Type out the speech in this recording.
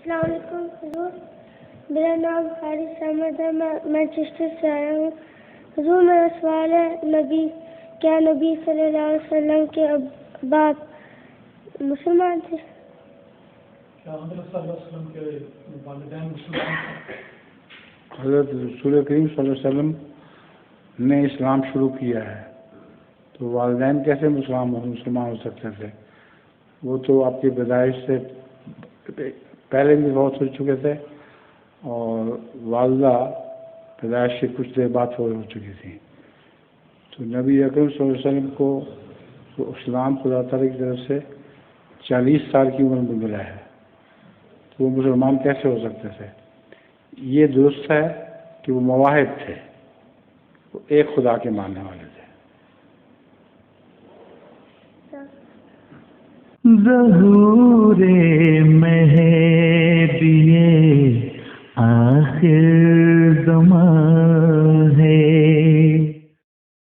السلام علیکم حضور، میرا نام حارث احمد ہے، میں مانچسٹر سے آیا ہوں۔ حضور میرا سوال ہے، کیا نبی صلی اللہ علیہ وسلم کے باپ مسلمان تھے؟ کیا حضرت صلی اللہ علیہ وسلم کے والدین مسلمان تھے؟ حضرت رسول کریم صلی اللہ علیہ وسلم نے اسلام شروع کیا ہے تو والدین کیسے مسلمان ہو سکتے تھے؟ وہ تو آپ کی پیدائش سے پہلے بھی بہت ہو چکے تھے اور والدہ پیدائش سے کچھ دیر بعد ہو چکی تھی۔ تو نبی اکرم صلی اللہ علیہ وسلم کو تو اسلام خدا تعالیٰ کی طرف سے 40 سال کی عمر میں ملا ہے، تو وہ مسلمان کیسے ہو سکتے تھے؟ یہ درست ہے کہ وہ مواحد تھے، وہ ایک خدا کے ماننے والے تھے۔ ظہور مہدی آخر زمان